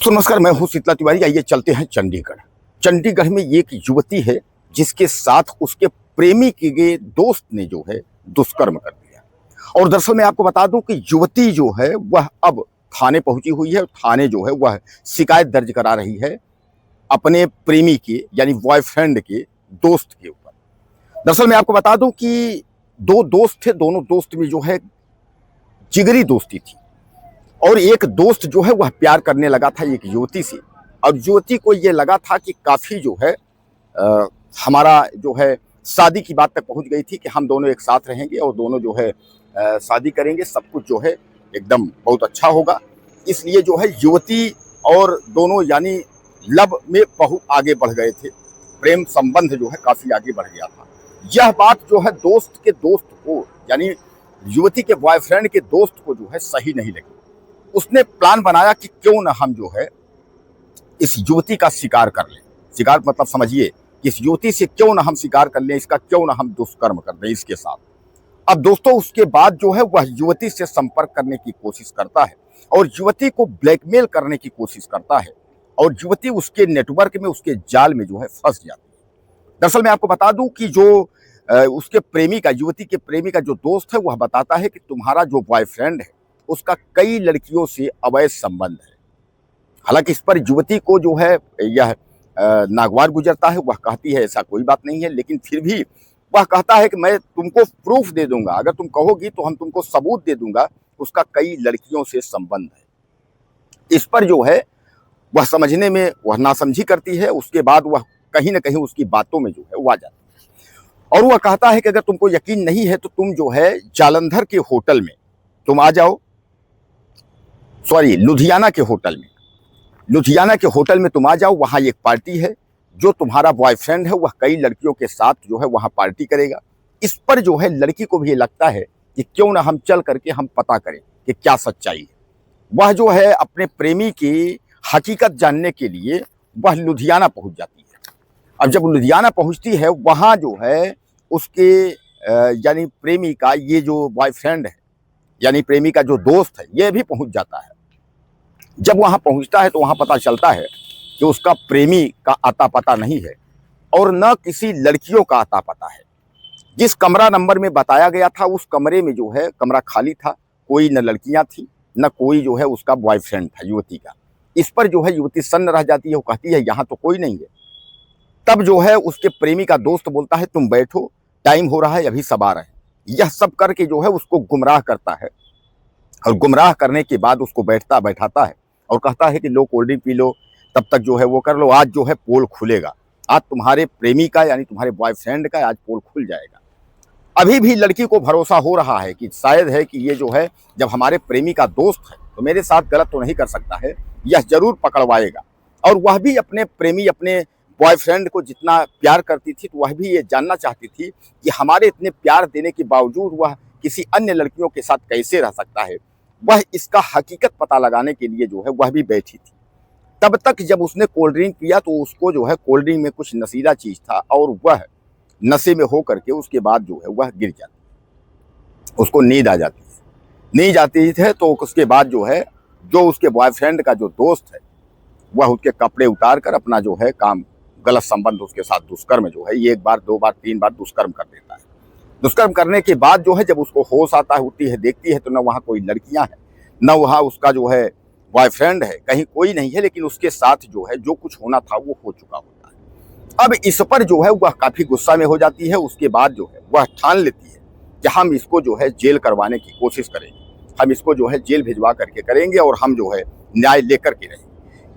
तो नमस्कार, मैं हूं शीतला तिवारी। आइए चलते हैं चंडीगढ़। चंडीगढ़ में एक युवती है जिसके साथ उसके प्रेमी के दोस्त ने जो है दुष्कर्म कर दिया। और दरअसल मैं आपको बता दूं कि युवती जो है वह अब थाने पहुंची हुई है। थाने जो है वह शिकायत दर्ज करा रही है अपने प्रेमी के यानी बॉयफ्रेंड के दोस्त के ऊपर। दरअसल मैं आपको बता दूं कि दो दोस्त थे, दोनों दोस्त में जो है जिगरी दोस्ती थी। और एक दोस्त जो है वह प्यार करने लगा था एक युवती से, और युवती को ये लगा था कि काफ़ी जो है हमारा जो है शादी की बात तक पहुंच गई थी कि हम दोनों एक साथ रहेंगे और दोनों जो है शादी करेंगे, सब कुछ जो है एकदम बहुत अच्छा होगा। इसलिए जो है युवती और दोनों यानी लव में बहुत आगे बढ़ गए थे। प्रेम संबंध जो है काफ़ी आगे बढ़ गया था। यह बात जो है दोस्त के दोस्त को यानी युवती के बॉयफ्रेंड के दोस्त को जो है सही नहीं लगी। उसने प्लान बनाया कि क्यों ना हम जो है इस युवती का शिकार कर लें। शिकार मतलब समझिए कि इस युवती से क्यों ना हम शिकार कर लें, इसका क्यों ना हम दुष्कर्म कर दें इसके साथ। अब दोस्तों उसके बाद जो है वह युवती से संपर्क करने की कोशिश करता है और युवती को ब्लैकमेल करने की कोशिश करता है, और युवती उसके नेटवर्क में, उसके जाल में जो है फंस जाती है। दरअसल मैं आपको बता दूं कि जो उसके प्रेमी का, युवती के प्रेमी का जो दोस्त है वह बताता है कि तुम्हारा जो बॉयफ्रेंड है उसका कई लड़कियों से अवैध संबंध है। हालांकि इस पर युवती को जो है यह नागवार गुजरता है। वह कहती है ऐसा कोई बात नहीं है, लेकिन फिर भी वह कहता है कि मैं तुमको प्रूफ दे दूंगा, अगर तुम कहोगी तो हम तुमको सबूत दे दूंगा, उसका कई लड़कियों से संबंध है। इस पर जो है वह समझने में वह नासमझी करती है। उसके बाद वह कहीं ना कहीं उसकी बातों में जो है वो आ जाती है और वह कहता है कि अगर तुमको यकीन नहीं है तो तुम जो है जालंधर के होटल में तुम आ जाओ, सॉरी लुधियाना के होटल में, लुधियाना के होटल में तुम आ जाओ। वहाँ एक पार्टी है, जो तुम्हारा बॉयफ्रेंड है वह कई लड़कियों के साथ जो है वहाँ पार्टी करेगा। इस पर जो है लड़की को भी ये लगता है कि क्यों ना हम चल करके हम पता करें कि क्या सच्चाई है। वह जो है अपने प्रेमी की हकीकत जानने के लिए वह लुधियाना पहुँच जाती है। अब जब लुधियाना पहुँचती है वहाँ जो है उसके यानी प्रेमी का ये जो बॉयफ्रेंड है यानी प्रेमी का जो दोस्त है ये भी पहुंच जाता है। जब वहां पहुंचता है तो वहां पता चलता है कि उसका प्रेमी का आता पता नहीं है और न किसी लड़कियों का आता पता है। जिस कमरा नंबर में बताया गया था उस कमरे में जो है कमरा खाली था, कोई न लड़कियां थी न कोई जो है उसका बॉयफ्रेंड था युवती का। इस पर जो है युवती सन्न रह जाती है, वो कहती है यहाँ तो कोई नहीं है। तब जो है उसके प्रेमी का दोस्त बोलता है तुम बैठो, टाइम हो रहा है, अभी सब आ रहे हैं। यह सब करके जो है उसको गुमराह करता है और गुमराह करने के बाद उसको बैठाता है और कहता है कि लो कोल्ड ड्रिंक पी लो, तब तक जो है वो कर लो, आज जो है पोल खुलेगा, आज तुम्हारे प्रेमी का यानी तुम्हारे बॉयफ्रेंड का आज पोल खुल जाएगा। अभी भी लड़की को भरोसा हो रहा है कि शायद है कि ये जो है जब हमारे प्रेमी का दोस्त है तो मेरे साथ गलत तो नहीं कर सकता है, यह जरूर पकड़वाएगा। और वह भी अपने प्रेमी, अपने बॉयफ्रेंड को जितना प्यार करती थी तो वह भी ये जानना चाहती थी कि हमारे इतने प्यार देने के बावजूद वह किसी अन्य लड़कियों के साथ कैसे रह सकता है। वह इसका हकीकत पता लगाने के लिए जो है वह भी बैठी थी। तब तक जब उसने कोल्ड ड्रिंक पिया तो उसको जो है कोल्ड ड्रिंक में कुछ नशीला चीज था और वह नशे में हो करके उसके बाद जो है वह गिर जाती है, उसको नींद आ जाती है। नींद आती है तो उसके बाद जो है जो उसके बॉयफ्रेंड का जो दोस्त है वह उसके कपड़े उतार कर अपना जो है काम, गलत संबंध उसके साथ दुष्कर्म जो है एक बार, दो बार, तीन बार दुष्कर्म कर देता है। दुष्कर्म करने के बाद जो है जब उसको होश आता है, उठती है, देखती है तो न वहाँ कोई लड़कियां हैं न वहाँ उसका जो है बॉयफ्रेंड है, कहीं कोई नहीं है। लेकिन उसके साथ जो है जो कुछ होना था वो हो चुका होता है। अब इस पर जो है वह काफी गुस्सा में हो जाती है। उसके बाद जो है वह ठान लेती है कि हम इसको जो है जेल करवाने की कोशिश करेंगे, हम इसको जो है जेल भिजवा करके करेंगे और हम जो है न्याय लेकर के रहेंगे।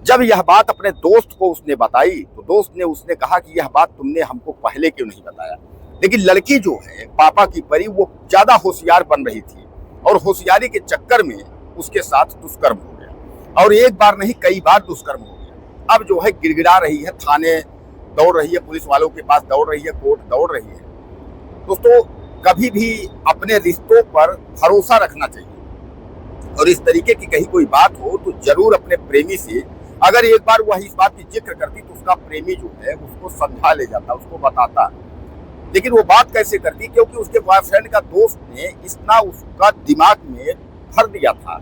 जब यह बात अपने दोस्त को उसने बताई तो दोस्त ने उसने कहा कि यह बात तुमने हमको पहले क्यों नहीं बताया। लेकिन लड़की जो है पापा की परी वो ज्यादा होशियार बन रही थी और होशियारी के चक्कर में उसके साथ दुष्कर्म हो गया और एक बार नहीं कई बार दुष्कर्म हो गया। अब जो है गिड़गिड़ा रही है, थाने दौड़ रही है, पुलिस वालों के पास दौड़ रही है, कोर्ट दौड़ रही है। दोस्तों कभी भी अपने रिश्तों पर भरोसा रखना चाहिए और इस तरीके की कहीं कोई बात हो तो जरूर अपने प्रेमी से, अगर एक बार वह इस बात की जिक्र करती तो उसका प्रेमी जो है उसको समझा ले जाता, उसको बताता। लेकिन वो बात कैसे करती, क्योंकि उसके बॉयफ्रेंड का दोस्त ने इतना उसका दिमाग में भर दिया था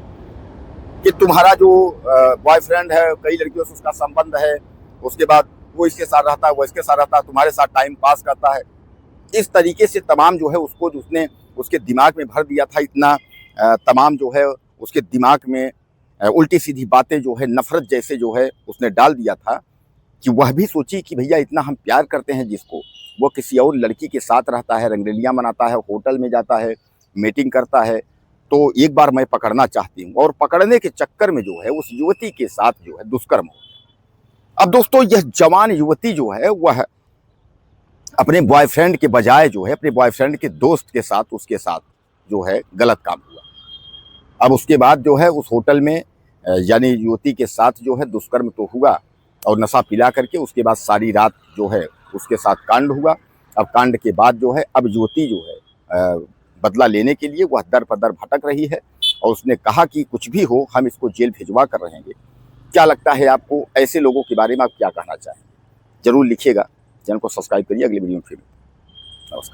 कि तुम्हारा जो बॉयफ्रेंड है, कई लड़कियों से उसका संबंध है, उसके बाद वो इसके साथ रहता है, वो इसके साथ रहता है, तुम्हारे साथ टाइम पास करता है। इस तरीके से तमाम जो है उसको उसने उसके दिमाग में भर दिया था, इतना तमाम जो है उसके दिमाग में उल्टी सीधी बातें जो है, नफरत जैसे जो है उसने डाल दिया था कि वह भी सोची कि भैया इतना हम प्यार करते हैं जिसको, वो किसी और लड़की के साथ रहता है, रंगरेलियाँ मनाता है, होटल में जाता है, मीटिंग करता है, तो एक बार मैं पकड़ना चाहती हूँ। और पकड़ने के चक्कर में जो है उस युवती के साथ जो है दुष्कर्म हो गया। अब दोस्तों यह जवान युवती जो है वह अपने बॉयफ्रेंड के बजाय जो है अपने बॉयफ्रेंड के दोस्त के साथ, उसके साथ जो है गलत काम हुआ। अब उसके बाद जो है उस होटल में यानी युवती के साथ जो है दुष्कर्म तो हुआ, और नशा पिला करके उसके बाद सारी रात जो है उसके साथ कांड हुआ। अब कांड के बाद जो है अब युवती जो है बदला लेने के लिए वह दर पदर भटक रही है, और उसने कहा कि कुछ भी हो हम इसको जेल भिजवा कर रहेंगे। क्या लगता है आपको, ऐसे लोगों के बारे में आप क्या कहना चाहेंगे? जरूर लिखिएगा। चैनल को सब्सक्राइब करिए। अगली वीडियो में फिर